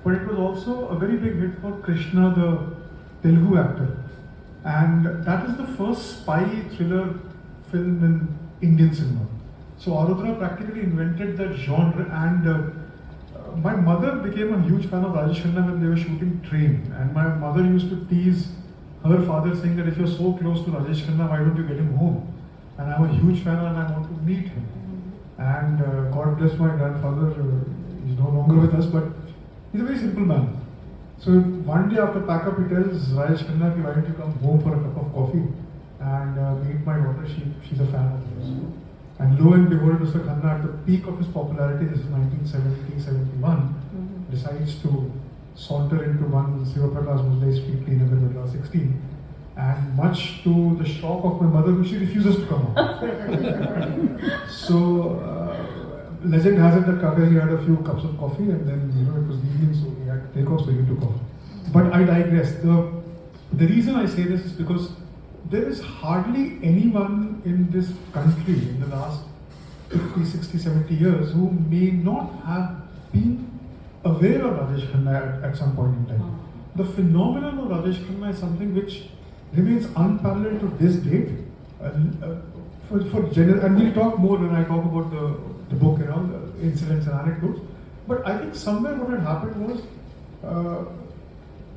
but it was also a very big hit for Krishna, the Telugu actor. And that is the first spy thriller film in Indian cinema. So Arudra practically invented that genre, and my mother became a huge fan of Rajesh Khanna when they were shooting Train. And my mother used to tease her father saying that if you're so close to Rajesh Khanna, why don't you get him home? And I'm a huge fan and I want to meet him. And God bless my grandfather, he's no longer with us, but he's a very simple man. So one day after pack up, he tells Rajesh Khanna, why don't you come home for a cup of coffee and meet my daughter, she's a fan of yours. And lo and behold, Mr. Khanna, at the peak of his popularity, this is 1970-71, decides to saunter into one Sivaprakash Muzlai Street, Nagar, Madras 16. And much to the shock of my mother, she refuses to come out. So, legend has it that Kakaji had a few cups of coffee, and then it was the evening, so he had to take off, so he took off. But I digress. The reason I say this is because there is hardly anyone in this country in the last 50, 60, 70 years who may not have been aware of Rajesh Khanna at some point in time. The phenomenon of Rajesh Khanna is something which remains unparalleled to this date. And we'll talk more when I talk about the book and all the incidents and anecdotes. But I think somewhere what had happened was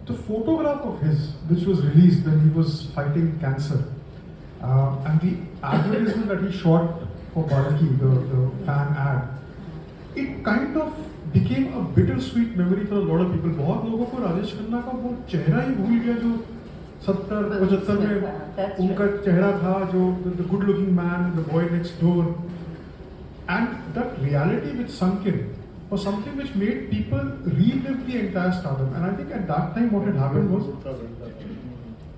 the photograph of his, which was released when he was fighting cancer, and the advertisement that he shot for Balaki, the fan ad, it kind of became a bittersweet memory for a lot of people. बहुत लोगों को राजेश खन्ना का वो चेहरा ही भूल गया जो 70-75 में उनका चेहरा था, जो the good looking man, the boy next door, and that reality which sunk in was something which made people relive the entire stardom. And I think at that time what had happened was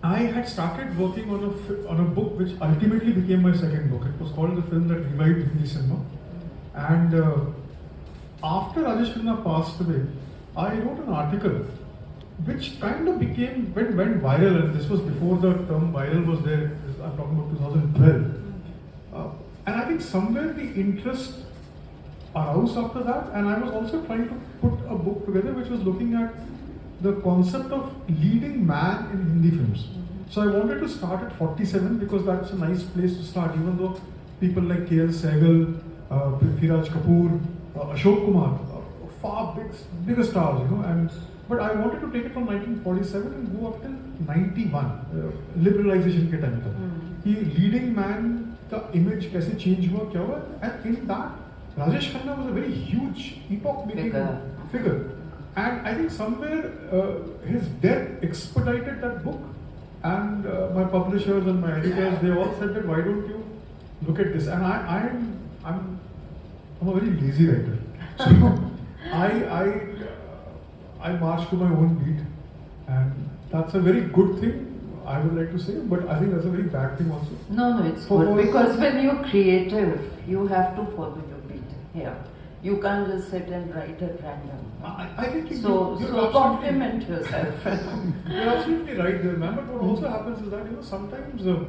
I had started working on a book which ultimately became my second book. It was called The Film That Revived Hindi Cinema. And after Rajesh Khanna passed away, I wrote an article which kind of went viral, and this was before the term viral was there. I'm talking about 2012. And I think somewhere the interest aroused after that, and I was also trying to put a book together which was looking at the concept of leading man in Hindi films. So I wanted to start at 47 because that's a nice place to start, even though people like K.L. Sehgal, Prithviraj Kapoor, Ashok Kumar, far bigger stars, but I wanted to take it from 1947 and go up till 91, liberalization ke time tak. He leading man, the image kaise change hua, kya hua, and in that, Rajesh Khanna was a very huge epoch-making figure. And I think somewhere his death expedited that book, and my publishers and my editors, they all said that why don't you look at this? And I'm a very lazy writer. So I march to my own beat, and that's a very good thing, I would like to say, but I think that's a very bad thing also. No, it's good, because when you're creative, you have to follow your beat here. You can't just sit and write at random. I think you're compliment yourself. You're absolutely right there, ma'am. But what also happens is that sometimes the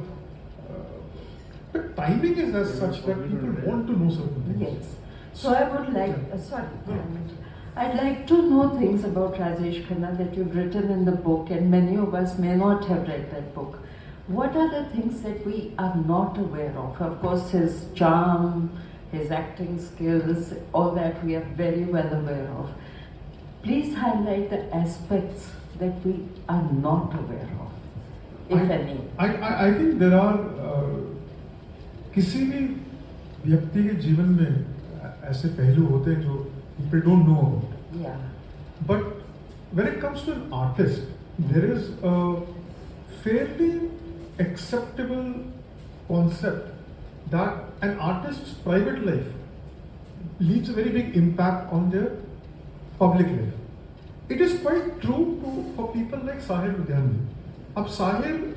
timing is as such that people want to know certain things. Yes. So I would like, I'd like to know things about Rajesh Khanna that you've written in the book, and many of us may not have read that book. What are the things that we are not aware of? Of course, his charm, his acting skills, all that we are very well aware of. Please highlight the aspects that we are not aware of, if any. I think there are किसी भी व्यक्ति के जीवन में ऐसे पहलू होते हैं जो people don't know about. Yeah. But when it comes to an artist, there is a fairly acceptable concept that an artist's private life leaves a very big impact on their public life. It is quite true for people like Sahir Ludhianvi. Ab Sahir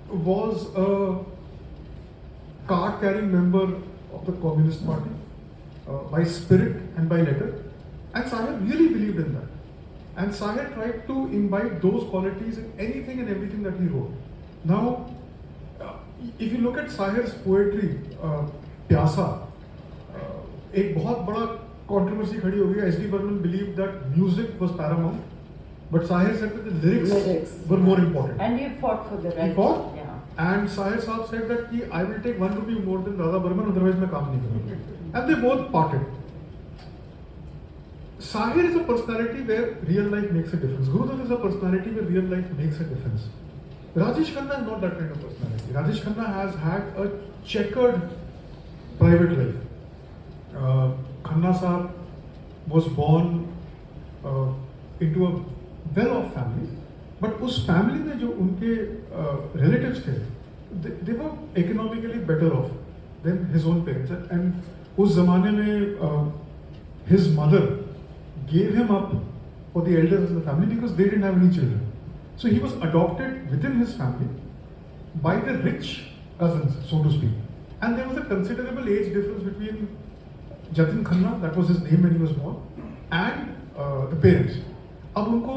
was a card-carrying member of the Communist Party by spirit and by letter, and Sahir really believed in that. And Sahir tried to imbibe those qualities in anything and everything that he wrote. Now, if you look at Sahir's poetry, Pyasa, एक बहुत बड़ा controversy खड़ी हो गई. S.D. Burman believed that music was paramount, but Sahir said that the lyrics were more important. And he fought for the right. He fought? Yeah. And Sahir Saab said that ki, I will take 1 rupee more than Radha Burman, otherwise मैं काम नहीं करूँगा. And they both parted. Sahir is a personality where real life makes a difference. Gurudhatta is a personality where real life makes a difference. Rajesh Khanna is not that kind of personality. Rajesh Khanna has had a checkered private life. Khanna Saab was born into a well-off family, but उस family में जो उनके relatives थे, they were economically better off than his own parents. And उस ज़माने में his mother gave him up for the elders in the family because they didn't have any children. So he was adopted within his family by the rich cousins, so to speak. And there was a considerable age difference between Jatin Khanna, that was his name when he was born, and the parents. अब उनको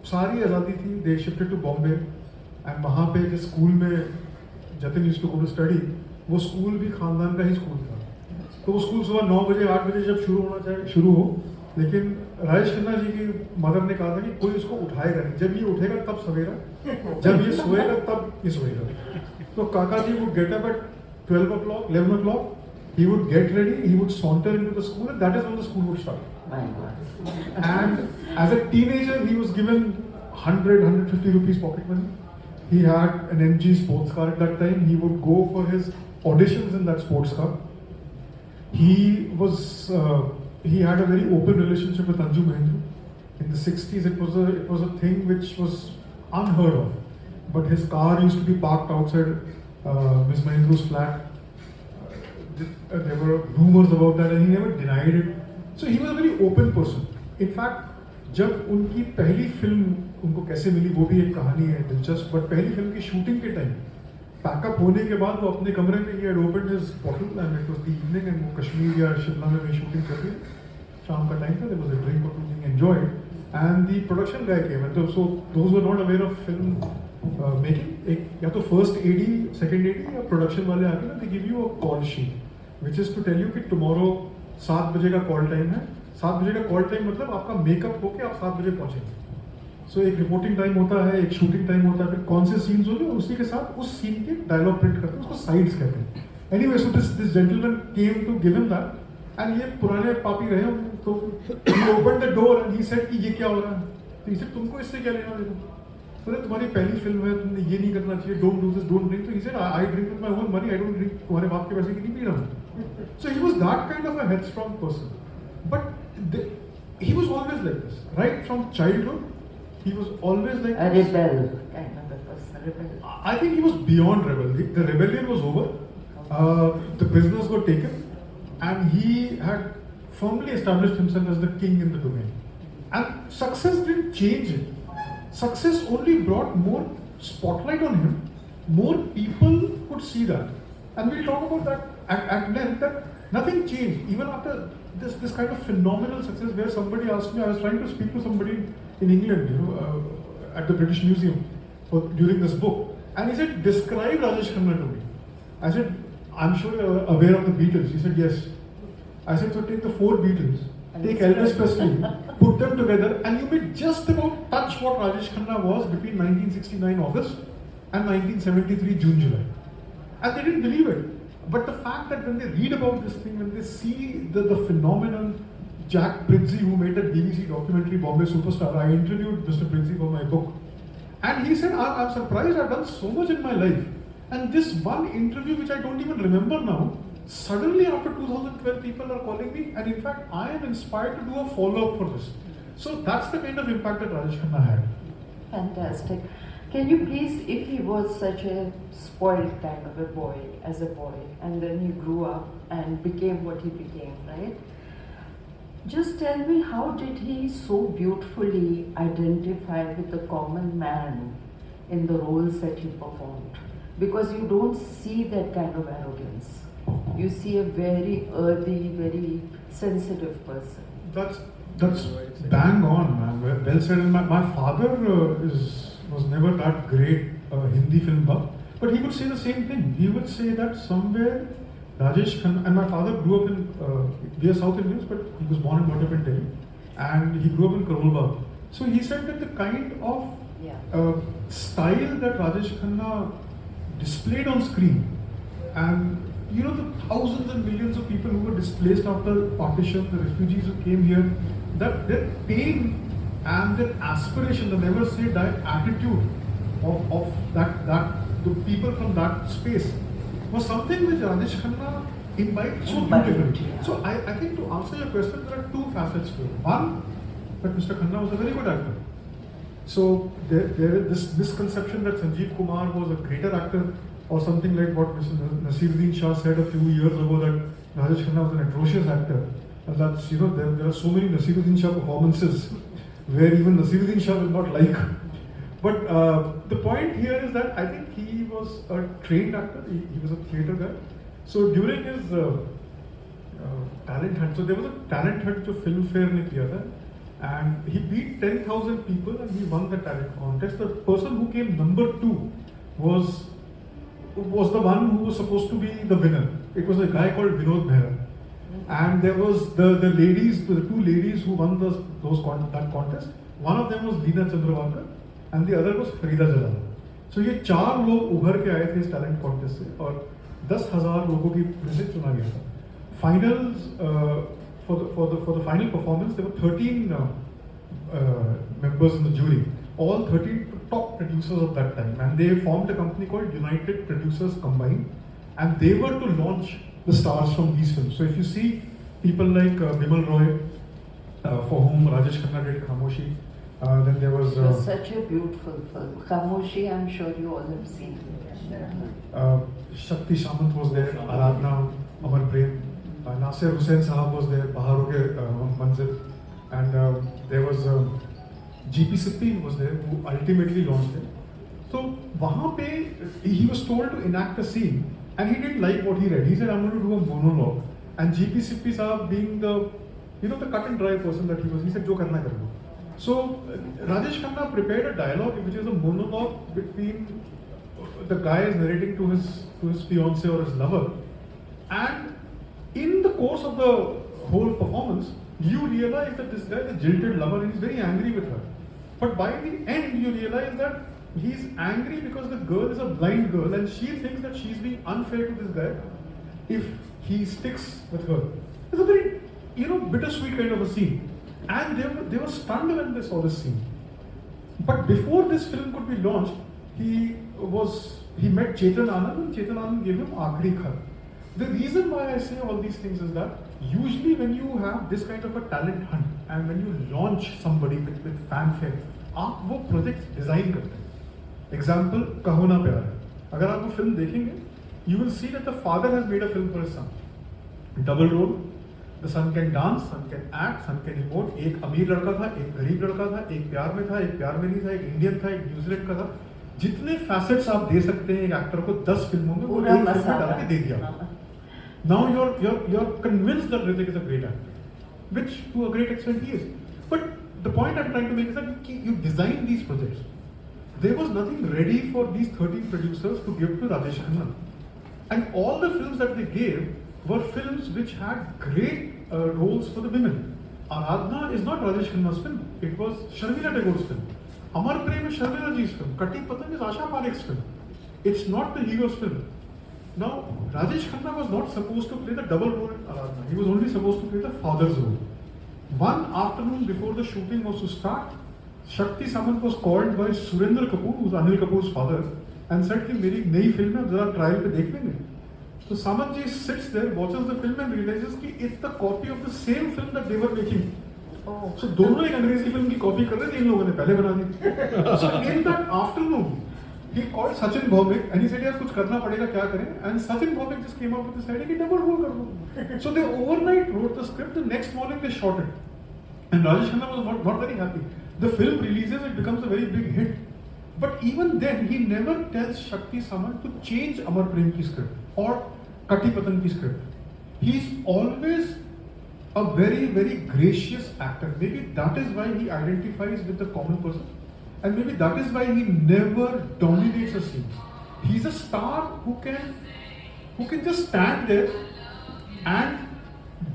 सारी आज़ादी थी. They shifted to Bombay, and वहाँ पे जिस school में Jatin used to go to study, वो स्कूल भी खानदान का ही स्कूल था. तो वो स्कूल सुबह 9 बजे 8 बजे जब शुरू होना चाहिए शुरू हो, लेकिन राजेश खन्ना जी की मदर ने कहा था कि कोई इसको उठाएगा नहीं. जब ये उठेगा तब सवेरा, जब ये सोएगा तब ये सोएगा. तो काका जी would get up at 12 o'clock, 11 o'clock. He would get ready, he would saunter into the school, and that is when the school would start. And as a teenager, he was given 100, 150 rupees pocket money. He had an MG sports car at that time. He would go for his auditions in that sports car. He had a very open relationship with Anju Mahendra. In the 60s, it was a thing which was unheard of. But his car used to be parked outside Miss Mahendra's flat. There were rumors about that, and he never denied it. So he was a very open person. In fact, जब उनकी पहली film उनको कैसे मिली वो भी एक कहानी है दिलचस्प. बट पहली फिल्म की शूटिंग के टाइम पैकअप होने के बाद वो अपने कमरे में ही open his bottle and it was the evening and वो कश्मीर या शिमला में भी शूटिंग कर रही. शाम का टाइम था. देयर वाज अ ड्रिंक और something enjoyed and the production guy came and so those were not aware of film making. एक या तो फर्स्ट एडी सेकंड एडी या प्रोडक्शन वाले आके ना they give you a call sheet which is to tell you कि tomorrow 7 बजे का कॉल टाइम है. 7 बजे का कॉल टाइम मतलब आपका मेकअप होके आप 7 बजे पहुंचेंगे. सो एक रिपोर्टिंग टाइम होता है, एक शूटिंग टाइम होता है, फिर कौन से सीन्स होंगे उसी के साथ उस सीन के डायलॉग प्रिंट करते हैं, उसको साइड्स कहते हैं. Anyway so this gentleman came to give him that and ये पुराने पापी रहे हम तो he open the door and he said कि ये क्या हो रहा है. तो ही सेड तुमको इससे क्या लेना देना. बोले तुम्हारी पहली फिल्म है, तुमने ये नहीं करना चाहिए, don't do this, don't drink. तो he said I drink with my own money, I don't drink तुम्हारे बाप के पैसे की नहीं पी रहा हूं. So he was that kind of a headstrong person. But he was always like this, right from childhood. He was always like a rebel kind of a person. Rebel. I think he was beyond rebel. The rebellion was over. The prisoners were taken, and he had firmly established himself as the king in the domain. And success didn't change it. Success only brought more spotlight on him. More people could see that, and we'll talk about that at length. That nothing changed even after this kind of phenomenal success. Where somebody asked me, I was trying to speak to somebody in England, at the British Museum during this book, and he said, describe Rajesh Khanna to me. I said, I'm sure you're aware of the Beatles. He said, yes. I said, so take the 4 Beatles, take Elvis Presley, put them together, and you may just about touch what Rajesh Khanna was between 1969 August and 1973 June July. And they didn't believe it. But the fact that when they read about this thing, when they see the phenomenon Jack Pridsey, who made that BBC documentary Bombay Superstar, I interviewed Mr. Pridsey for my book, and he said, I'm surprised I've done so much in my life, and this one interview which I don't even remember now, suddenly after 2012 people are calling me, and in fact I am inspired to do a follow-up for this. So that's the kind of impact that Rajesh Khanna had. Fantastic. Can you please, if he was such a spoiled kind of a boy, as a boy, and then he grew up and became what he became, right? Just tell me, how did he so beautifully identify with the common man in the roles that he performed? Because you don't see that kind of arrogance. You see a very earthy, very sensitive person. That's bang on, man. Well said. And my father was never that great Hindi film buff, but he would say the same thing. He would say that somewhere Rajesh Khanna, and my father grew up in, we are South Indians, but he was born and brought up in Delhi, and he grew up in Karol Bagh. So he said that the kind of style that Rajesh Khanna displayed on screen, and you know the thousands and millions of people who were displaced after partition, the refugees who came here, that their pain and their aspiration, the never say die attitude of that the people from that space was something which Rajesh Khanna imbibed so beautifully. So I think to answer your question, there are two facets to it. One, that Mr. Khanna was a very good actor. So there is this misconception that Sanjeev Kumar was a greater actor, or something like what Mr. Nasiruddin Shah said a few years ago, that Rajesh Khanna was an atrocious actor. And that's, you know, there are so many Nasiruddin Shah performances where even Nasiruddin Shah will not like. But the point here is that I think he was a trained actor, he was a theatre guy. So during his talent hunt, so there was a talent hunt जो film fair ने किया था, and he beat 10,000 people and he won the talent contest. The person who came number 2 was the one who was supposed to be the winner. It was a guy called Vinod Mehra. And there was the ladies, the two ladies who won that contest. One of them was Leena Chandrawalkar and the other was Farida Jalal. So ये 4 लोग उभर के आए थे इस talent contest से और 10,000 लोगों की में से चुना गया था. Finals for the final performance, there were 13 members in the jury, all 13 top producers of that time, and they formed a company called United Producers Combined, and they were to launch the stars from these films. So if you see people like Bimal Roy, for whom Rajesh Khanna did Khamoshi, then there was... It was such a beautiful film. Khamoshi, I'm sure you all have seen. Shakti Samant was there, Aradhna, Amar Prem, Nasir Hussain Sahab was there, Baharo ke Manzil, and there was GP Sippy was there, who ultimately launched it. So wahan pe he was told to enact a scene, and he didn't like what he read. He said, I'm going to do a monologue. And GP Sippy Sahab, being the cut and dry person that he was, he said, Jo karna hai kar lo. So Rajesh Khanna prepared a dialogue which is a monologue between the guy is narrating to his fiancée or his lover, and in the course of the whole performance, you realize that this guy is a jilted lover and he's very angry with her. But by the end, you realize that he's angry because the girl is a blind girl and she thinks that she's being unfair to this guy if he sticks with her. It's a very, bittersweet kind of a scene. And they were stunned when they saw this scene. But before this film could be launched, he met Chetan Anand, and Chetan Anand gave him Aakhri Khat. The reason why I say all these things is that usually when you have this kind of a talent hunt and when you launch somebody with fanfare, आप वो projects design करते हैं. Example, कहो ना प्यार है. अगर आप वो film देखेंगे, you will see that the father has made a film for his son. Double role. The son can dance, son can act, son can emote. एक अमीर लड़का था, एक गरीब लड़का था, एक प्यार में था, एक प्यार में नहीं था, एक इंडियन था, एक न्यूजीलैंड का था. जितने facets आप दे सकते हैं एक एक्टर को 10 फिल्मों में, वो एक फिल्म में डाल के दे दिया. Now you're convinced that Hrithik is a great actor, which to a great extent he is. But the point I'm trying to make is that you design these projects. There was nothing ready for these 13 producers to give to Rajesh Khanna. And all the films that they gave were films which had great roles for the women. Aradhna is not Rajesh Khanna's film, it was Sharmila Tagore's film. Amar Prem is Sharmila Ji's film. Kati Patang is Asha Parekh's film. It's not the hero's film. Now, Rajesh Khanna was not supposed to play the double role in Aradhna. He was only supposed to play the father's role. One afternoon before the shooting was to start, Shakti Samant was called by Surendra Kapoor, who was Anil Kapoor's father, and said कि मेरी नई film है जरा trial पे देख लेंगे. So Samant ji sits there, watches the film and realizes कि it's the copy of the same film that they were making. Oh. So दोनों एक अंग्रेजी फिल्म की कॉपी कर रहे थे, इन लोगों ने पहले बना दी. So in that afternoon, he called Sachin Bhaumik and he said, यार कुछ करना पड़ेगा, क्या करें? And Sachin Bhaumik just came up with this idea कि double role कर दो. So they overnight wrote the script. The next morning they shot it, and Rajesh Khanna was not very happy. The film releases, it becomes a very big hit. But even then, he never tells Shakti Samant to change Amar Prem ki script or Kati Patang ki script. He's always a very, very gracious actor. Maybe that is why he identifies with the common person. And maybe that is why he never dominates a scene. He's a star who can who can just stand there and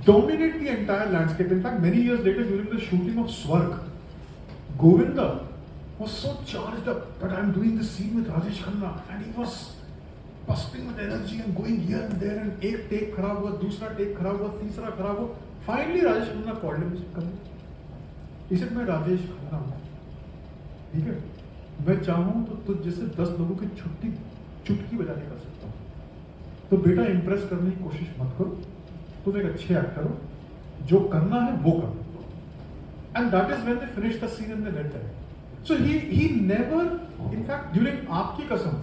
dominate the entire landscape. In fact, many years later, during the shooting of Swarg, Govinda was so charged up that I'm doing this scene with Rajesh Khanna, and he was busting with energy and going here and there, and एक take खराब हुआ, दूसरा take खराब हुआ, तीसरा खराब हुआ. Finally, Rajesh Khanna called him. He said, मैं राजेश खन्ना हूँ, ठीक है? मैं चाहूँ तो तुझ जैसे 10 लोगों की चुटकी बजाने कर सकता हूँ. तो बेटा इम्प्रेस करने की कोशिश मत करो. तुम एक अच्छे एक्टर हो, जो करना है वो करो. And that is when they finished the scene and they let them. So he never, in fact, during Aapki Kasam,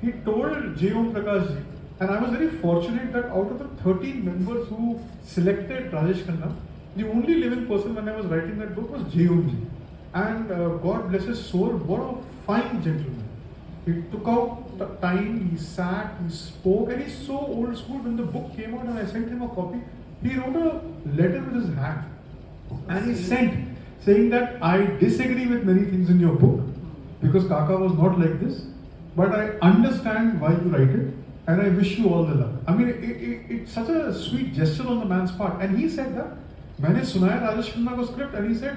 he told J. Om Prakash ji, and I was very fortunate that out of the 13 members who selected Rajesh Khanna, the only living person when I was writing that book was J. Om ji. And God bless his soul, what a fine gentleman. He took out the time, he sat, he spoke, and he's so old school. When the book came out and I sent him a copy, he wrote a letter with his hand. And he sent, saying that I disagree with many things in your book, because Kaka was not like this, but I understand why you write it, and I wish you all the luck. I mean, it's such a sweet gesture on the man's part. And he said that, मैंने सुनाया राजेश खन्ना को script, and he said,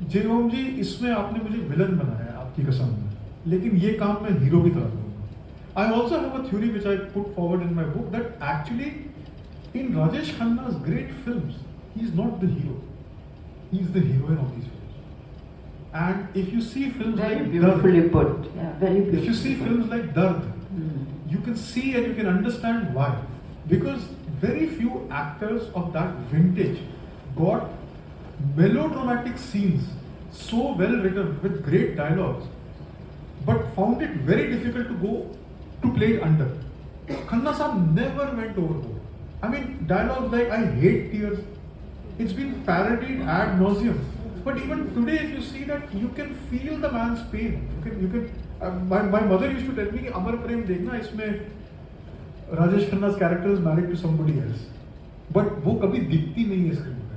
जय ओम जी, इसमें आपने मुझे villain बनाया आपकी कसम में, लेकिन ये काम मैं हीरो की तरह करूँगा. I also have a theory which I put forward in my book, that actually in Rajesh Khanna's great films, he is not the hero. He is the heroine of these films. And if you see films very like beautifully Dard, put. Yeah, very beautifully. if you see films like Dard, you can see and you can understand why. Because very few actors of that vintage got melodramatic scenes so well written with great dialogues, but found it very difficult to go to play it under. Khanna Saab never went overboard. I mean, dialogues like "I hate tears," it's been parodied ad nauseum. But even today, if you see that, you can feel the man's pain. You can. My mother used to tell me, "Amar Prem dekhna, isme Rajesh Khanna's character is married to somebody else, but वो कभी दिखती नहीं है screen पे."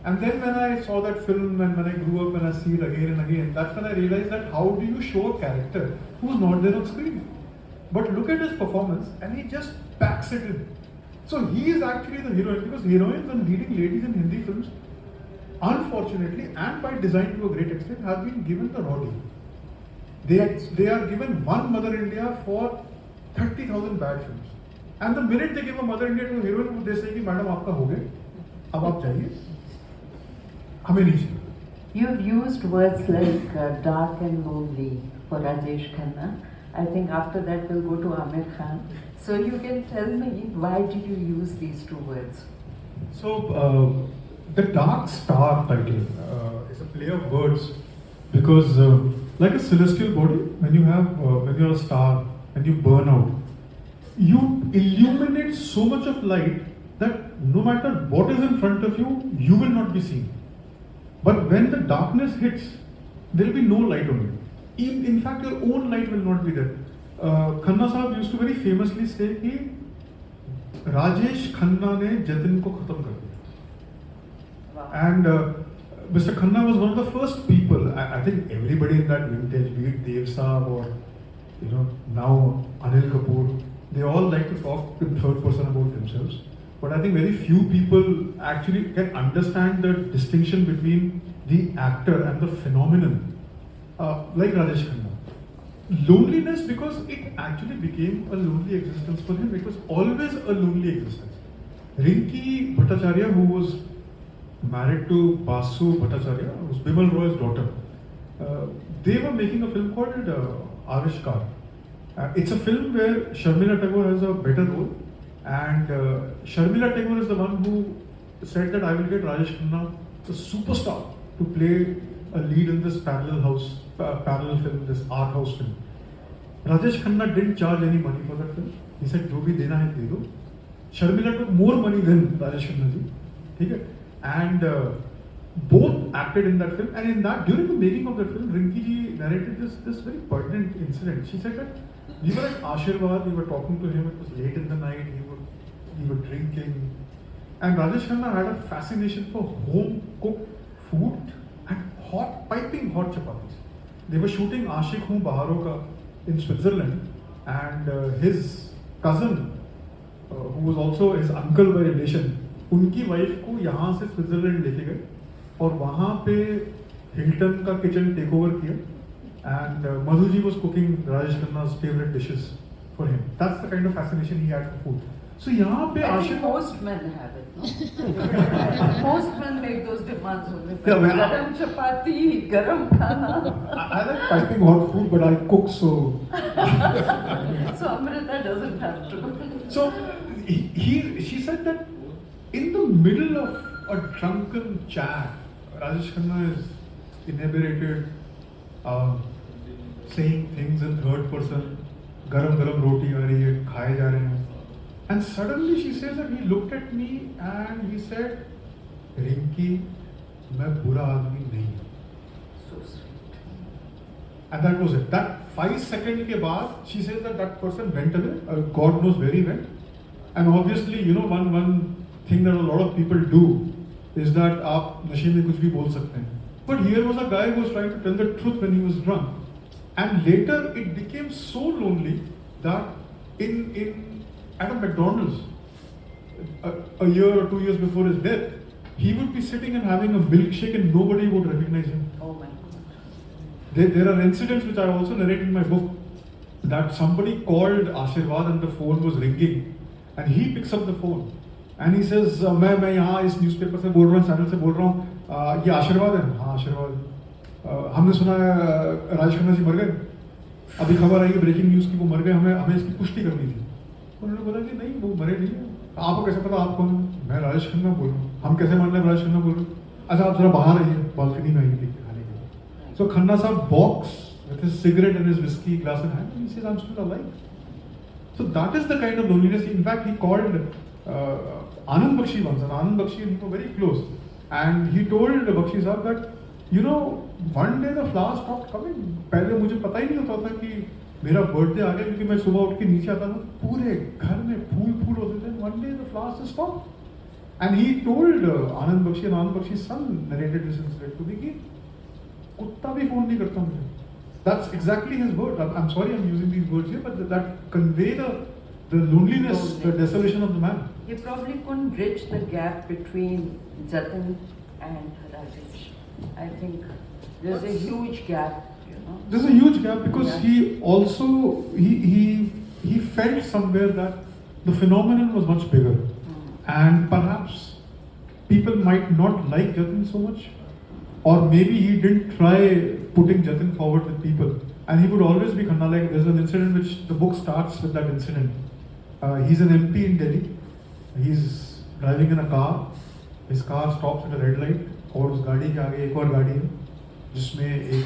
And then when I saw that film and when I grew up and I see it again and again, that's when I realized that how do you show a character who's not there on screen? But look at his performance, and he just packs it in. So he is actually the heroine, because heroines and leading ladies in Hindi films, unfortunately and by design to a great extent, have been given the raw deal. They are given one Mother India for 30,000 bad films. And the minute they give a Mother India to a heroine, they say कि madam आपका हो गया, अब आप जाइए, हमें नहीं चाहिए. You've used words like dark and lonely for Rajesh Khanna. I think after that we'll go to Amir Khan. So you can tell me, why did you use these two words? So the Dark Star title is a play of words, because like a celestial body, when you're a star and you burn out, you illuminate so much of light that no matter what is in front of you, you will not be seen. But when the darkness hits, there will be no light on you. In fact, your own light will not be there. Khanna Sahab used to very famously say कि राजेश खन्ना ने जतिन को खत्म कर दिया. And Mr. Khanna was one of the first people. I think everybody in that vintage, be it Dev Saab or now Anil Kapoor, they all like to talk in third person about themselves. But I think very few people actually can understand the distinction between the actor and the phenomenon, like Rajesh Khanna. Loneliness, because it actually became a lonely existence for him. It was always a lonely existence. Rinki Bhattacharya, who was married to Basu Bhattacharya, who was Bimal Roy's daughter, they were making a film called Avishkar. It's a film where Sharmila Tagore has a better role, and Sharmila Tagore is the one who said that I will get Rajesh Khanna, the superstar, to play a lead in this parallel film, this art house film. Rajesh Khanna didn't charge any money for that film. He said, "Jo bhi dena hai de do." Sharmila took more money than Rajesh Khanna ji. Okay? And both acted in that film. And in that, during the making of that film, Rinki ji narrated this very pertinent incident. She said that we were at Ashirwad, we were talking to him. It was late in the night. We were drinking, and Rajesh Khanna had a fascination for home cooked food and piping hot chapatis. They were shooting Aashik Hoon Baharo Ka in Switzerland, and his cousin, who was also his uncle by relation, उनकी wife को यहाँ से Switzerland लेके गए और वहाँ पे Hilton का किचन टेक ओवर किया and Madhu ji was cooking Rajesh Khanna's favorite dishes for him. That's the kind of fascination he had for food. So यहाँ पे I think Ashique most men have it. No? Most men make those demands only. Yeah, man. Garam chapati, garam khana. I like piping hot food, but I cook so. So Amrita doesn't have to. So she said that in the middle of a drunken chat, Rajesh Khanna is inebriated, saying things in third person. Garam garam roti aa rahi hai, खाए जा रहे हैं. And suddenly she says that he looked at me and he said, "Rinki, मैं बुरा आदमी नहीं हूँ." So sweet. And that was it. That 5 seconds के बाद, she says that that person went away. God knows where he went. And obviously, you know, one thing that a lot of people do is that आप नशे में कुछ भी बोल सकते हैं. But here was a guy who was trying to tell the truth when he was drunk. And later it became so lonely that at a McDonald's, a year or 2 years before his death, he would be sitting and having a milkshake and nobody would recognize him. Oh my God. There are incidents which I also narrate in my book that somebody called Ashirwad and the phone was ringing and he picks up the phone and he says, मैं यहाँ इस newspaper से बोल रहा हूँ, channel से बोल रहा हूँ, ये आशीर्वाद है? हाँ आशीर्वाद. हमने सुना है राजेश खन्ना जी मर गए, अभी खबर आई है ब्रेकिंग न्यूज़ की वो मर गए, हमें इसकी पुष्टि करनी थी. उन्होंने बोला कि नहीं वो मरे नहीं है. आपको कैसे पता आप कौन? मैं राजेश खन्ना बोल रहा हूँ. हम कैसे मान लें राजेश खन्ना बोल रहे हैं? अच्छा आप जरा बाहर आइए, बालकनी में आइए खाने के लिए. So Khanna साहब walks with his cigarette and his whiskey glass in hand and he says, I'm still alive. So that is the kind of loneliness. In fact, he called Anand Bakshi once, and Anand Bakshi and he were very close. And he told Bakshi साहब that, you know, one day the flowers stopped coming. पहले मुझे पता ही नहीं होता था कि मेरा birthday आ गया, क्योंकि मैं सुबह उठ के नीचे आता था पूरे घर में फूल होते थे. One day the flowers just stopped. And he told Anand Bakshi, and Anand Bakshi's son narrated this incident to me कि कुत्ता भी फोन नहीं करता मुझे. That's exactly his word. I'm sorry I'm using these words here, but that convey the loneliness, the desolation of the man. He probably couldn't bridge the gap between Jatin and Rajesh. I think there's a huge gap, you know. There's a huge gap because he also he felt somewhere that the phenomenon was much bigger, and perhaps people might not like Jatin so much, or maybe he didn't try putting Jatin forward with people, and he would always be Khanna. Like there's an incident which the book starts with that incident. He's an MP in Delhi. He's driving in a car. His car stops at a red light, और उस गाड़ी के आगे एक और गाड़ी है जिसमें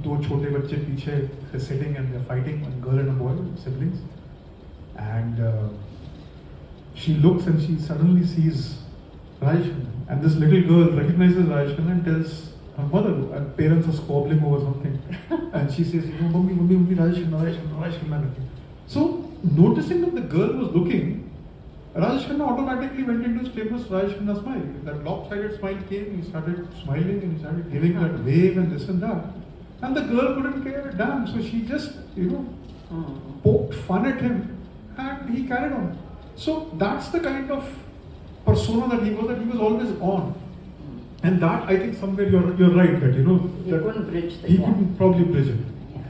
दो छोटे बच्चे पीछे sitting and they're fighting, a girl and a boy, siblings. And she looks and she suddenly sees Rajesh Khanna, and this little girl recognizes Rajesh Khanna and tells her mother, and parents are squabbling over something, and she says, you know, mummy, Rajesh Khanna. So noticing that the girl was looking, Rajesh Khanna automatically went into his famous Rajesh Khanna smile. That lopsided smile came, he started smiling and he started giving that wave and this and that. And the girl couldn't care a damn, so she just, you know, poked fun at him and he carried on. So that's the kind of persona that he was always on. And that, I think somewhere you're right that, you know, he couldn't bridge the he gap. couldn't probably bridge it. Yeah.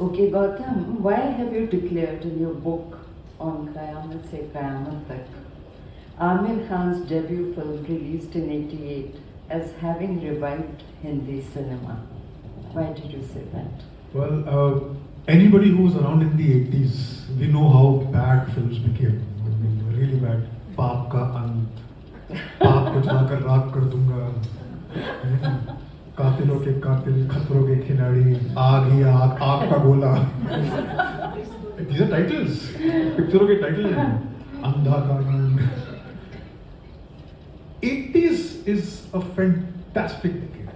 Okay, Gautam, why have you declared in your book on Qayamat Se Qayamat Tak, Amir Khan's debut film released in '88 as having revived Hindi cinema? Why did you say that? Well, anybody who was around in the 80s, we know how bad films became. I mean, really bad. Paap ka ant, paap ko chakar raak kar dunga, कातिलों के कातिल, खतरों के खिलाड़ी, आग ही आग, आग का गोला. These are titles. पिक्चरों के टाइटल हैं. अंधा कानून. 80s is a fantastic decade.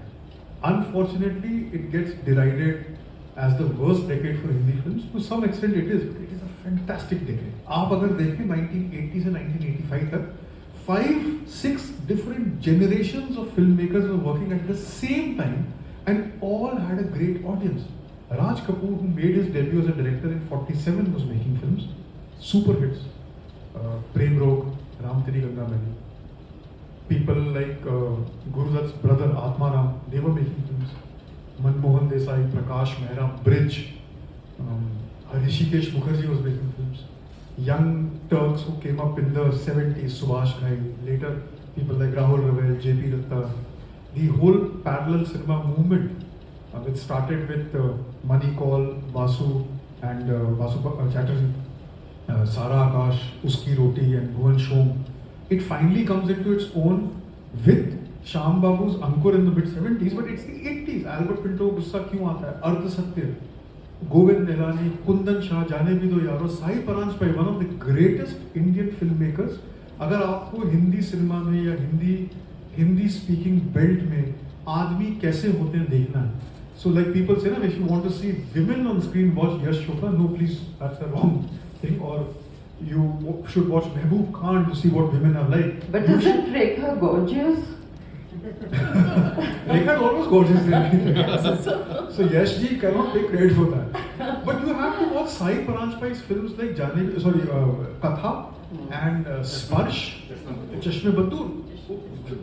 Unfortunately, it gets derided as the worst decade for Hindi films. To some extent, it is. But it is a fantastic decade. आप अगर देखें 1980 से 1985 तक, 5-6 different generations of filmmakers were working at the same time and all had a great audience. Raj Kapoor, who made his debut as a director in 47, was making films. Super hits. Prem Rog, Ram Teri Ganga Mali. People like Guru Dutt's brother Atma Ram, they were making films. Manmohan Desai, Prakash Mehra, Bridge. Rishikesh Mukherjee was making films. Young Turks who came up in the 70s, Subhash Ghai, later people like Rahul Ravel, JP Datta. The whole parallel cinema movement, which started with Money Call, Vasu and Vasu Chatterjee, Sara Akash, Uski Roti and Bhuvan Shom. It finally comes into its own with Shyam Babu's Ankur in the mid-70s, but it's the 80s. Albert Pinto गुस्सा क्यों आता है? अर्ध सत्य, Govind Nilani, Kundan Shah, जाने भी दो यारो, Sai Paranjpe, one of the greatest Indian filmmakers. अगर आपको हिंदी सिनेमा में या हिंदी स्पीकिंग बेल्ट में आदमी कैसे होते हैं देखना है. So like people say, if you want to see women on screen, watch Yash Chopra. No, please, that's the wrong thing. Or you should watch Mehboob Khan to see what women are like. But isn't Rekha gorgeous? Rekha is almost gorgeous. So Yash ji cannot take credit for that. But you have to watch Sai Paranjpai's films like Katha and Sparsh, Chashme Batur.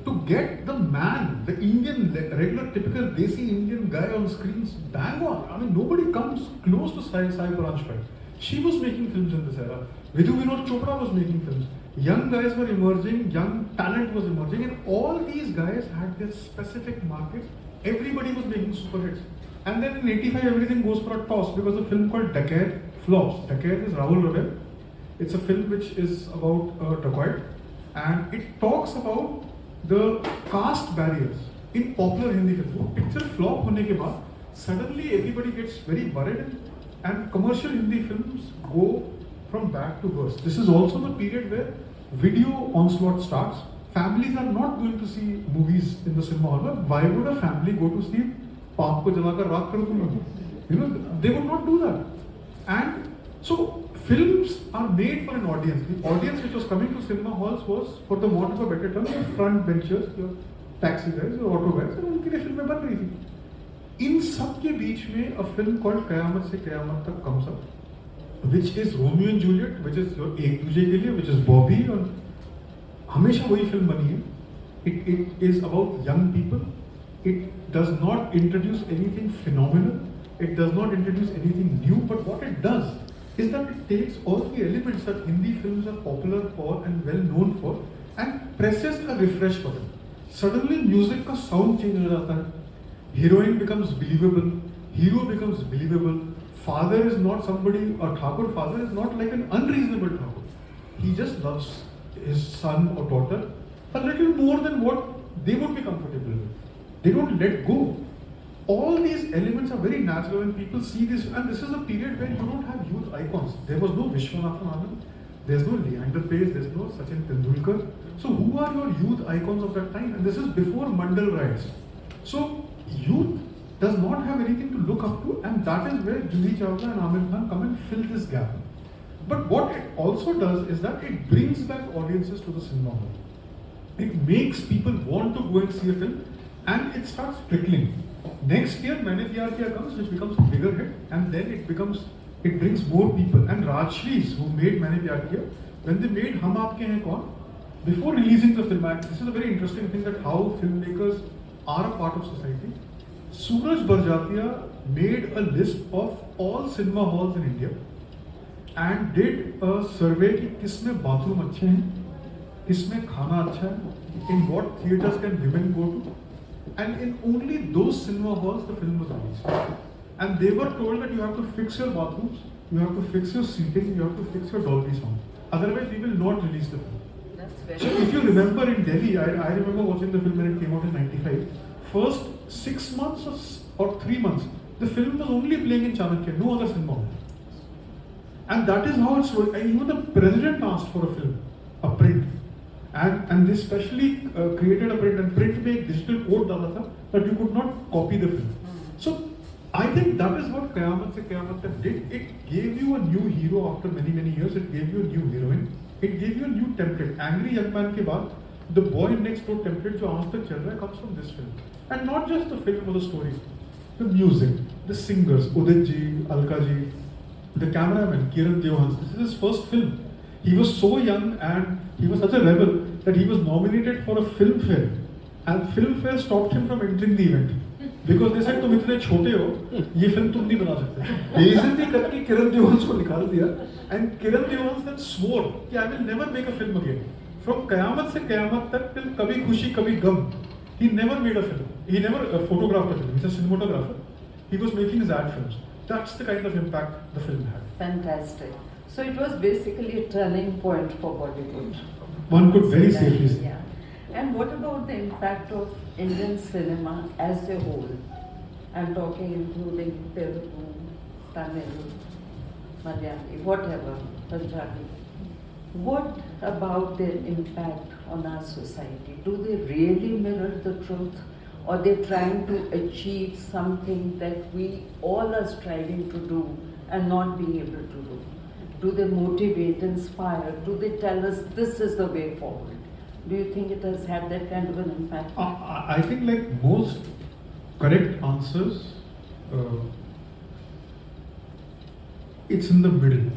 To get the man, the Indian, regular, typical Desi Indian guy on screens, bang on. I mean, nobody comes close to Sai Paranjpai. She was making films in this era. Vidhu Vinod Chopra was making films. Young guys were emerging, young talent was emerging, and all these guys had their specific markets. Everybody was making super hits. And then in 85, everything goes for a toss because a film called Dakat flops. Dakat is Rahul Ravel. It's a film which is about a dacoit, and it talks about the caste barriers in popular Hindi films. वो picture flop होने के बाद suddenly everybody gets very worried and commercial Hindi films go from bad to worse. This is also the period where video onslaught starts. Families are not going to see movies in the cinema hall. Why would a family go to see Paap ko jalakar raak kar दूंगा? You know, they would not do that. And so films are made for an audience. The audience which was coming to cinema halls was, for the want of a better term, your front benchers, your taxi guys, your auto guys, and उनके लिए फिल्में बन रही थी. इन सब के बीच में a film called कयामत से कयामत तक comes up, which is Romeo and Juliet, which is your एक दूजे के लिए, which is Bobby, और हमेशा वही फिल्म बनी है. It is about young people. It does not introduce anything phenomenal. It does not introduce anything new. But what it does is that it takes all the elements that Hindi films are popular for and well known for and presses a refresh button. Suddenly music का sound change हो जाता है. Heroine becomes believable. Hero becomes believable. Father is not somebody, a Thakur father is not like an unreasonable Thakur. He just loves his son or daughter a little more than what they would be comfortable with. They don't let go. All these elements are very natural when people see this, and this is a period when you don't have youth icons. There was no Vishwanathan Anand, there's no Leander Pace, there's no Sachin Tendulkar. So who are your youth icons of that time? And this is before Mandal riots. So youth does not have anything to look up to, and that is where Juhi Chawla and Amir Khan come and fill this gap. But what it also does is that it brings back audiences to the cinema hall. It makes people want to go and see a film, and it starts trickling. Next year, Maine Pyar Kiya comes, which becomes a bigger hit, and then it brings more people. And Rajshris, who made Maine Pyar Kiya, when they made Hum Aapke Hain Kaun, before releasing the film, this is a very interesting thing that how filmmakers are a part of society. Suraj Barjatia made a list of all cinema halls in India and did a survey कि किसमें bathroom अच्छे हैं, किसमें खाना अच्छा है, in what theatres can women go to, and in only those cinema halls the film was released. And they were told that you have to fix your bathrooms, you have to fix your seating, you have to fix your Dolby sound. Otherwise, we will not release the film. So if you remember in Delhi, I remember watching the film when it came out in '95. First 6 months or 3 months, the film was only playing in Chanakya, no other cinema hall. And that is how it's worked. And even the president asked for a film, a print. And they specially created a print, and print में एक digital code डाला था that you could not copy the film. So I think that is what Kayamat Se Kayamat Tak did. It gave you a new hero after many years. It gave you a new heroine. It gave you a new template. Angry Young Man के बाद the boy next door template जो आज तक चल रहा है comes from this film. And not just the film or the story. the music, the singers, Udit ji, Alka ji, the cameraman, Kiran Deohans. This is his first film. He was so young and he was such a rebel that he was nominated for a film fair. And Filmfare stopped him from entering the event. Because they said, तुम इतने छोटे हो, ये film तुम नहीं बना सकते. बेइज्जती करके किरण देओहंस को निकाल दिया. And Kiran Deohans then swore कि I will never make a film again. From कयामत से कयामत तक till कभी खुशी कभी गम, he never made a film. He never photographed a film. He's a cinematographer. He was making his ad films. That's the kind of impact the film had. Fantastic. So it was basically a turning point for Bollywood. One could very safely say. Yeah. And what about the impact of Indian cinema as a whole? I'm talking including Telugu, Tamil, Malayali, whatever, Punjabi. What about their impact on our society? Do they really mirror the truth? Or they're trying to achieve something that we all are striving to do and not being able to do? Do they motivate, inspire? Do they tell us this is the way forward? Do you think it has had that kind of an impact? I think like most correct answers, it's in the middle.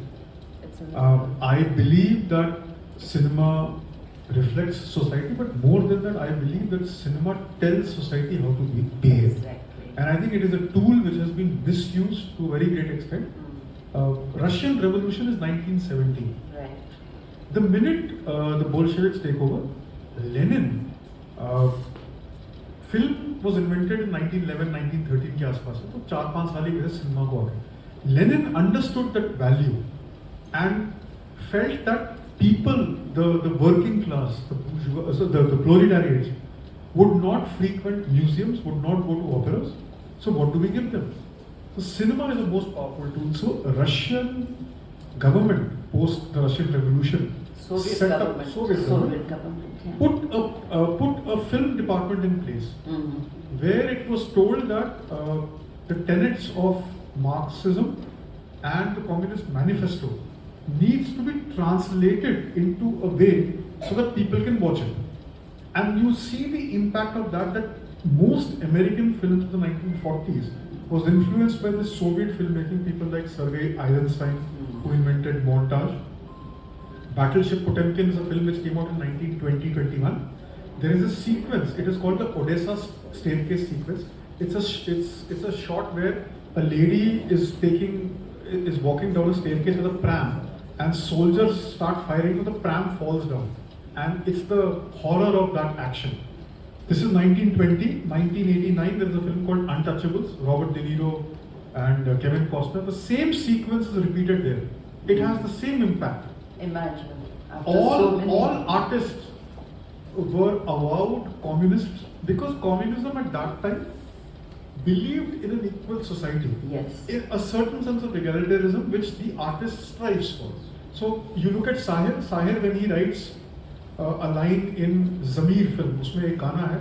I believe that cinema reflects society, but more than that, I believe that cinema tells society how to behave. Exactly. And I think it is a tool which has been misused to a very great extent. Russian Revolution is 1917. Right. The minute the Bolsheviks take over, Lenin, film was invented in 1911, 1913 के आसपास है, तो 4-5 साल ही वैसे cinema को आ गए. Lenin understood that value and felt that people, the working class, the proletariat, would not frequent museums, would not go to operas. So what do we give them? So cinema is the most powerful tool. So Russian government post the Russian Revolution Soviet government, yeah. put a film department in place where it was told that the tenets of Marxism and the Communist Manifesto needs to be translated into a way so that people can watch it. And you see the impact of that most American films of the 1940s was influenced by the Soviet filmmaking, people like Sergei Eisenstein, who invented montage. Battleship Potemkin is a film which came out in 1920-21. There is a sequence, it is called the Odessa staircase sequence. It's a shot where a lady is walking down a staircase with a pram, and soldiers start firing, so the pram falls down. And it's the horror of that action. This is 1920, 1989, there is a film called Untouchables, Robert De Niro and Kevin Costner. The same sequence is repeated there. It has the same impact. Imagine. All artists were avowed communists because communism at that time believed in an equal society. Yes. In a certain sense of egalitarianism which the artist strives for. So you look at Sahir when he writes a line in Zamir film, उसमें एक गाना है,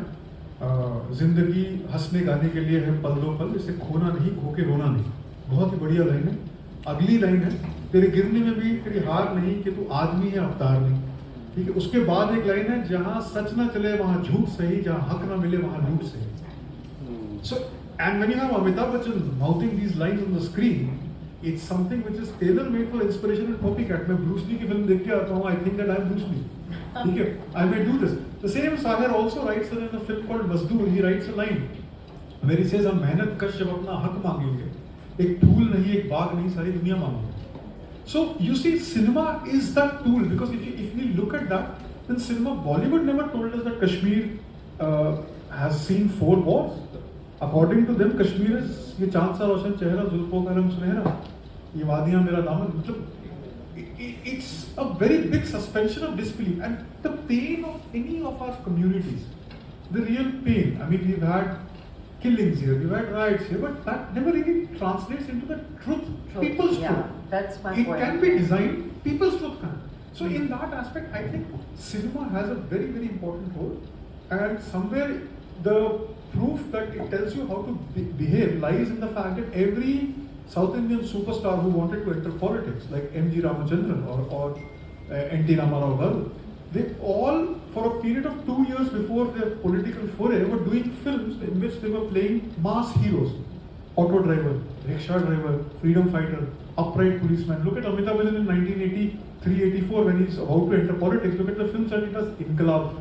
जिंदगी हंसने गाने के लिए है पल दो पल, इसे खोना नहीं खो के रोना नहीं. बहुत ही बढ़िया लाइन है. अगली लाइन है, तेरे गिरने में भी तेरी हार नहीं कि तू आदमी है अवतार नहीं. ठीक है. उसके बाद एक लाइन है, जहाँ सच ना चले वहाँ झूठ सही, जहाँ हक ना मिले वहाँ लूट सही. So, and when you have Amitabh Bachchan mouthing these lines on the screen, it's something which is tailor-made for inspiration and copycat. मैं Bruce Lee की फिल्म देख के आता हूँ, I think that I am Bruce Lee. ठीक है. I may do this. The same Sahir also writes in a film called Mazdoor. He writes a line where he says, हम मेहनत कश जब अपना हक मांगेंगे, एक फूल नहीं, एक बाग नहीं, सारी दुनिया मांगेंगे. So you see, cinema is that tool, because if we look at that, then cinema, Bollywood never told us that Kashmir has seen 4 wars. According to them, Kashmir is ये चांद सा रोशन चेहरा, जुल्फों का रंग सुनहरा, ये वादियाँ मेरा दामन. मतलब it's a very big suspension of disbelief, and the pain of any of our communities, the real pain. I mean, we've had killings here, we've had riots here, but that never really translates into the truth, people's truth. That's my point. point. It can be designed, people's truth can. So in that aspect, I think cinema has a very, very important role, and somewhere the proof that it tells you how to behave lies in the fact that every South Indian superstar who wanted to enter politics, like M.G. Ramachandran or N.T. Ramarao Garu, they all, for a period of 2 years before their political foray, were doing films in which they were playing mass heroes. auto driver, rickshaw driver, freedom fighter, upright policeman. Look at Amitabh Bachchan in 1983-84 when he's about to enter politics. Look at the films that he does, Inqilab,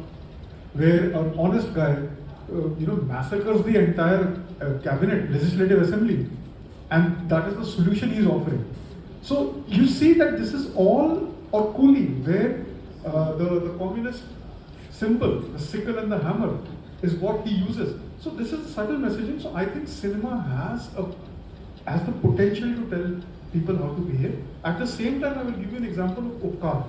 where an honest guy, massacres the entire cabinet, legislative assembly, and that is the solution he's offering. So you see that this is all, or Coolie, where the communist symbol, the sickle and the hammer, is what he uses. So this is subtle messaging. So I think cinema has the potential to tell people how to behave. At the same time, I will give you an example of Uppkar,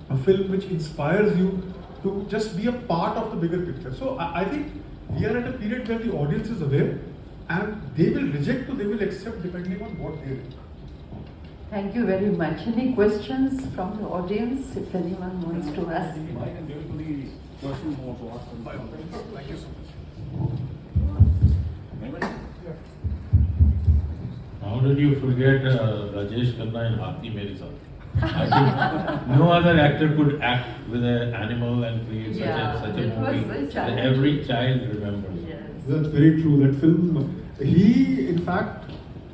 a film which inspires you to just be a part of the bigger picture. So I think we are at a period where the audience is aware, and they will reject or they will accept depending on what they think. Thank you very much. Any questions from the audience, if anyone wants to ask? I can give it to the person who wants to ask them. Thank you so much. Anybody? How did you forget Rajesh Khanna in Hathi Mere Saath? I think no other actor could act with an animal and create such a it was movie a that challenge. every child remembers. Yes. That's very true. That film, he, in fact,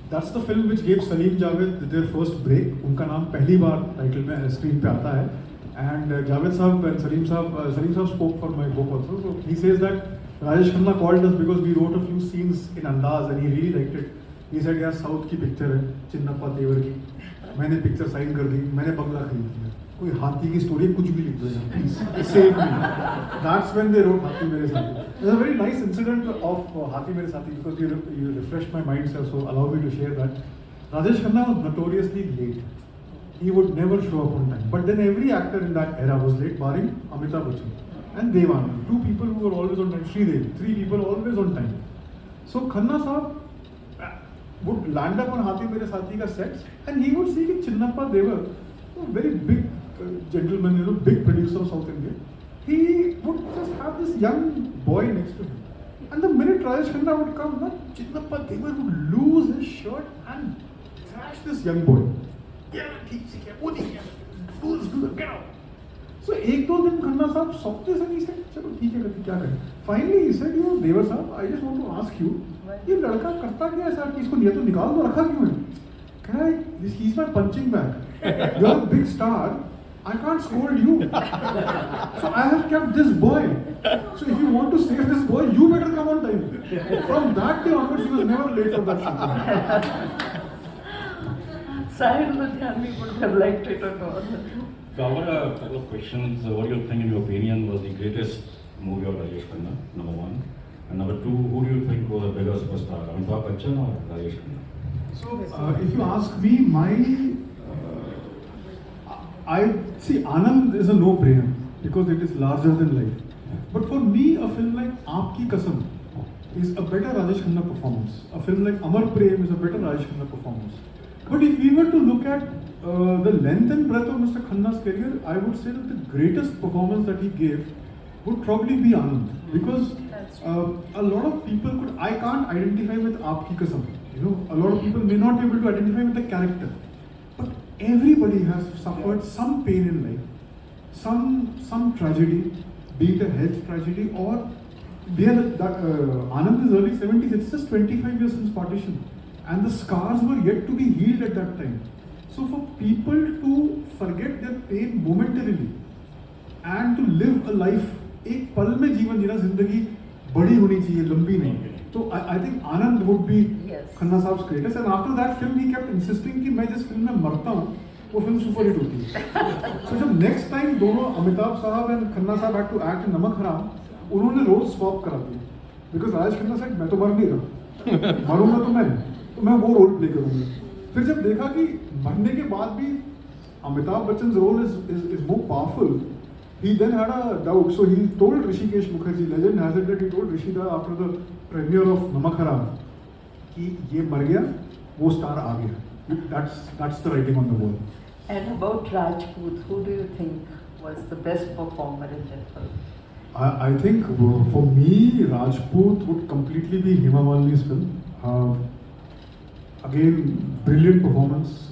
that's the film which gave Salim Javed their first break. उनका नाम पहली बार title में screen पे आता है. And Javed Sahab and Salim Sahab spoke for my book also. So he says that Rajesh Khanna called us because we wrote a few scenes in Andaz and he really liked it. He said, यार south की picture है, चिन्नप्पा तेवर की. मैंने picture sign कर दी, मैंने बंगला खरीद लिया. कोई हाथी की स्टोरी कुछ भी लिख दो यार, please save me. That's when they wrote Hathi Mere Saathi. There's a very nice incident of Hathi Mere Saathi because you refreshed my mind, sir. So allow me to share that. Rajesh Khanna was notoriously late. He would never show up on time. But then every actor in that era was late, barring Amitabh Bachchan and Dev Anand, two people who were always on time. Sridevi, three people always on time. So Khanna Sahab would land up on Hathi Mere Saathi ka sets, and he would see कि चिन्नप्पा देवर, a very big gentleman, big producer of South India. He would just have this young boy next to him, and the minute Rajesh Khanna would come, Chinnappa Devar would lose his shirt and thrash this young boy. Get out. So एक दो दिन खन्ना साहब सौंपते से नहीं said, चलो ठीक है क्या करें. Finally he said, देवर साहब, I just want to ask you, ये लड़का करता क्या है सर कि इसको या तो निकाल दो, रखा क्यों है? कह रहा है, he's my punching bag. You're a big star. I can't scold you. So I have kept this boy. So if you want to save this boy, you better come on time. From that day onwards, he was never late for that shoot. Sahil Ludhiani would have liked it or not. So I got a couple of questions. What do you think, in your opinion, was the greatest movie of Rajesh Khanna, number one? And number two, who do you think was a bigger superstar, Amitabh Bachchan or Rajesh Khanna? So if you ask me, I see Anand is a no-brainer because it is larger than life. But for me, a film like Aapki Kasam is a better Rajesh Khanna performance. A film like Amar Prem is a better Rajesh Khanna performance. But if we were to look at the length and breadth of Mr. Khanna's career, I would say that the greatest performance that he gave would probably be Anand, because a lot of people I can't identify with Aapki Kasam. A lot of people may not be able to identify with the character. But everybody has suffered some pain in life, some tragedy, be it a health tragedy or Anand is early 70s, it's just 25 years since partition. And the scars were yet to be healed at that time. So for people to forget their pain momentarily and to live a life, एक पल में जीवन जीना, जिंदगी बड़ी होनी चाहिए, लंबी नहीं. So I think Anand would be Khanna Saab's greatest. And after that film, he kept insisting कि मैं जिस फिल्म में मरता हूँ, वो फिल्म सुपर हिट होती है. So जब next time दोनों अमिताभ साहब and Khanna साहब had to act in नमक हराम, उन्होंने रोल स्वैप करा दिया. Because Rajesh Khanna said मैं तो मर नहीं रहा, मरूंगा तो मैं वो रोल प्ले करूंगा. फिर जब देखा कि मरने के बाद भी Amitabh Bachchan role is more powerful, he then had a doubt. So he told Rishikesh Mukherjee, legend has it that he told Rishida after the premiere of Namak Haram कि ये मर गया, वो स्टार आ गया. That's the writing on the wall. And about Rajput, who do you think was the best performer in that film? I think for me, Rajput would completely be Hema Malini's film. Again, brilliant performance,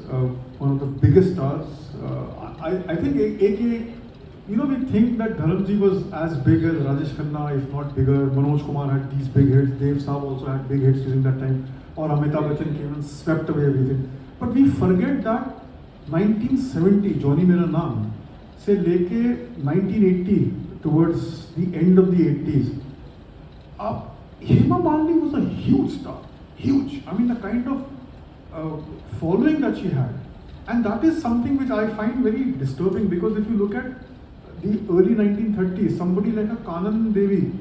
one of the biggest stars. I think we think that Dharamji was as big as Rajesh Khanna, if not bigger. Manoj Kumar had these big hits. Dev Saab also had big hits during that time. Or Amitabh Bachchan came and swept away everything. But we forget that 1970, Johnny Mera Naam, se leke 1980 towards the end of the 80s, Hema Malini was a huge star. Huge. I mean, the kind of following that she had. And that is something which I find very disturbing, because if you look at the early 1930s, somebody like a Kanan Devi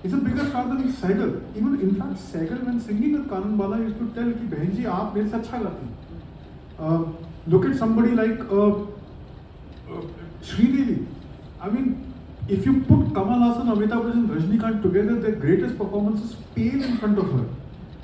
is a bigger star than Sehgal. Even in fact, Sehgal, when singing with Kanan Bala, used to tell कि बहन जी आप मेरे से अच्छा गाती. Look at somebody like Sridevi. I mean, if you put Kamal Haasan, Amitabh Bachchan, Rajnikant together, their greatest performances pale in front of her.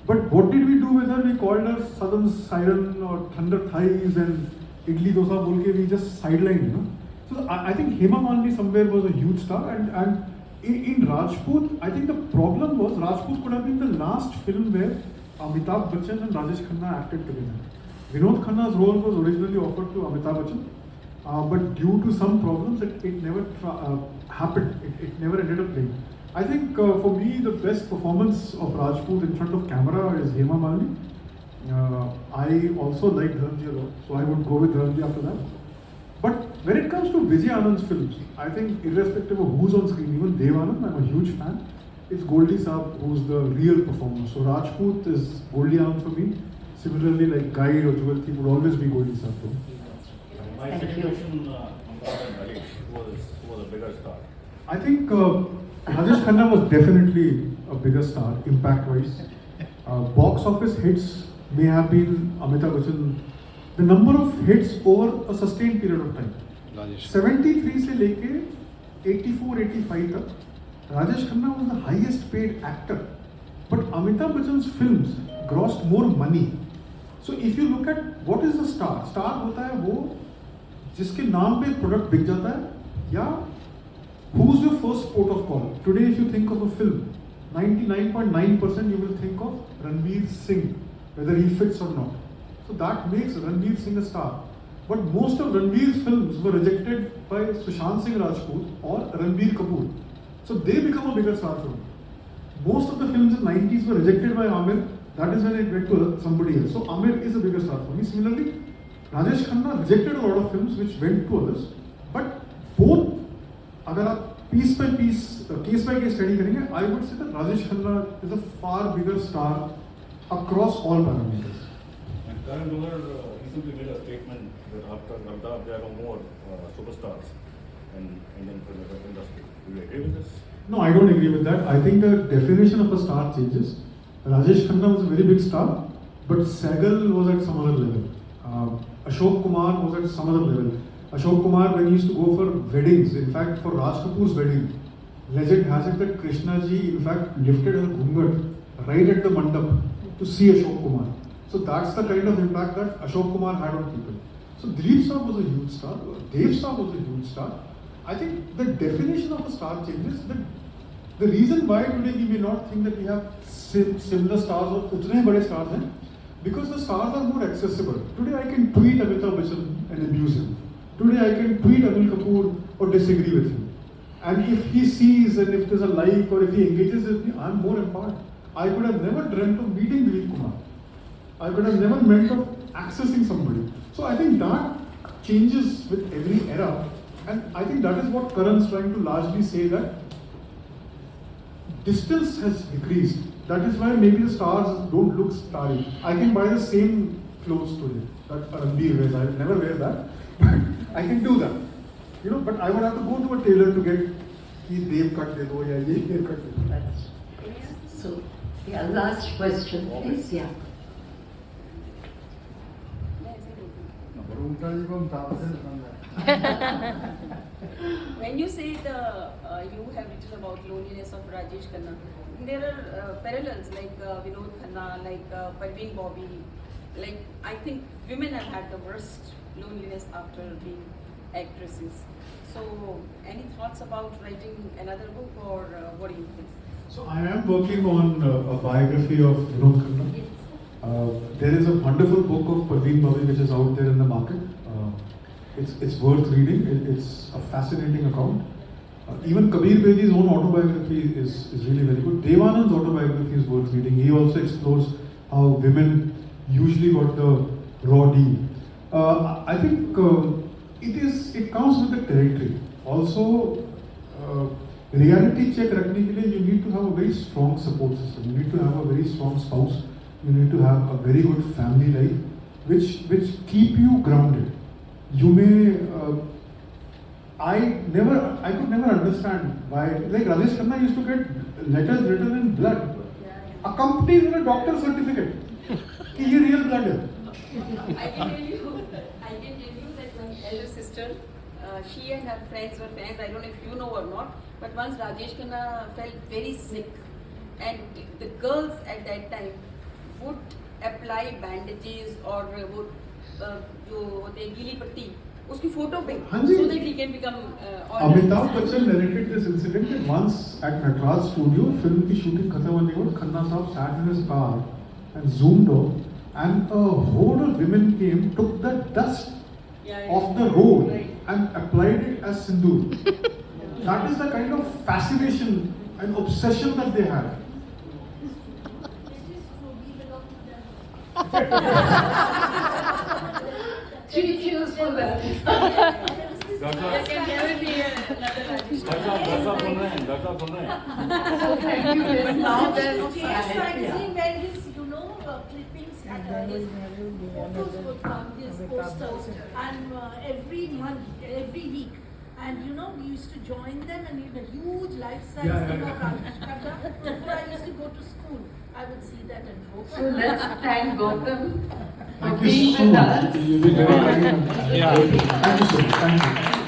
But what did we do with her? We called her Southern Siren or Thunder Thighs and Idli Dosa Bolke. We just sidelined, So I think Hema Malini somewhere was a huge star. And in Rajput, I think the problem was Rajput could have been the last film where Amitabh Bachchan and Rajesh Khanna acted together. Vinod Khanna's role was originally offered to Amitabh Bachchan. But due to some problems, it never happened. It never ended up playing. I think for me, the best performance of Rajput in front of camera is Hema Malini. I also like Dharamji a lot, so I would go with Dharamji after that. But when it comes to Vijay Anand's films, I think irrespective of who's on screen, even Dev Anand, I'm a huge fan. It's Goldie Saab who's the real performer. So Rajput is Goldie Anand for me. Similarly, like Guide or Jugalthi would always be Goldie Saab for me. My second question on Rajesh, who was a bigger star? I think Rajesh Khanna was definitely a bigger star, impact-wise. Box office hits may have been Amitabh Bachchan. The number of hits over a sustained period of time. 73 से लेके 84-85 तक, Rajesh Khanna was the highest paid actor. But Amitabh Bachchan's films grossed more money. So if you look at what is the star? Star होता है वो जिसके नाम पे product बिक जाता है, या who's your first port of call? Today if you think of a film, 99.9% you will think of Ranveer Singh, whether he fits or not. So that makes Ranveer Singh a star. But most of Ranveer's films were rejected by Sushant Singh Rajput or Ranbir Kapoor. So they become a bigger star for me. Most of the films in the 90s were rejected by Amir. That is when it went to somebody else. So Amir is a bigger star for me. Similarly, Rajesh Khanna rejected a lot of films which went to others. But both, अगर आप piece by piece, case by case study करेंगे, I would say that Rajesh Khanna is a far bigger star across all parameters. And Karan Johar recently made a statement that after Amitabh there are no more superstars in Indian film industry. Do you agree with this? No, I don't agree with that. I think the definition of a star changes. Rajesh Khanna was a very big star, but Sehgal was at some other level. Ashok Kumar was at some other level. Ashok Kumar, when he used to go for weddings, in fact for Raj Kapoor's wedding, legend has it that Krishna ji in fact lifted her ghungat right at the mandap to see Ashok Kumar. So that's the kind of impact that Ashok Kumar had on people. So Dilip Saab was a huge star, Dev Saab was a huge star. I think the definition of a star changes. The reason why today we may not think that we have similar stars or utne bade stars hain, because the stars are more accessible. Today I can tweet Amitabh Bachchan and abuse him. Today I can tweet Anil Kapoor or disagree with him. And if he sees and if there's a like or if he engages with me, I'm more empowered. I could have never dreamt of meeting Dilip Kumar. I could have never dreamt of accessing somebody. So I think that changes with every era. And I think that is what Karan's trying to largely say, that distance has decreased. That is why maybe the stars don't look starry. I can buy the same clothes today that Ranbir wears. I will never wear that, but I can do that. But I would have to go to a tailor to get ye dev cut de do ya ye hair cut de do. So, yeah, last question, please. Yeah. When you say you have written about loneliness of Rajesh Khanna, there are parallels like Vinod Khanna, like Parveen Bobby. Like I think women have had the worst loneliness after being actresses. So, any thoughts about writing another book, or what do you think? So I am working on a biography of Vinod Khanna. There is a wonderful book of Parveen Bobby which is out there in the market. it's worth reading. It's a fascinating account. Even Kabir Bedi's own autobiography is really very good. Devanand's autobiography is worth reading. He also explores how women usually got the raw deal. I think it comes with the territory. Also, reality check रखने के लिए you need to have a very strong support system. You need to have a very strong spouse. You need to have a very good family life, which keep you grounded. You may. I could never understand why. Like Rajesh Khanna used to get letters written in blood, accompanied with a doctor's certificate. कि ये real blood है. I can tell you that my elder sister, she and her friends were fans. I don't know if you know or not, but once Rajesh Khanna felt very sick, and the girls at that time would apply bandages or would जो होते हैं गीली पट्टी उसकी photo पे so that he can become Amitabh Bachchan narrated this incident that once at Natraj studio, film की shooting खत्म होने के बाद खन्ना साहब sat in his car and zoomed off, and a horde of women came, took the dust off the road and applied it as sindoor. That is the kind of fascination and obsession that they had. She cheers for that. There can never be another Rajesh Khanna. So thank you very much. Yes, magazine where his, clippings and his photos would come, his posters, and every month, every week. And we used to join them and a huge life-size thing of Rajesh Khanna. Before I used to go to school, I would see that and go. So let's thank Gautam for Thank you being so with much. us. You've been very kind. Thank you so much. Thank you.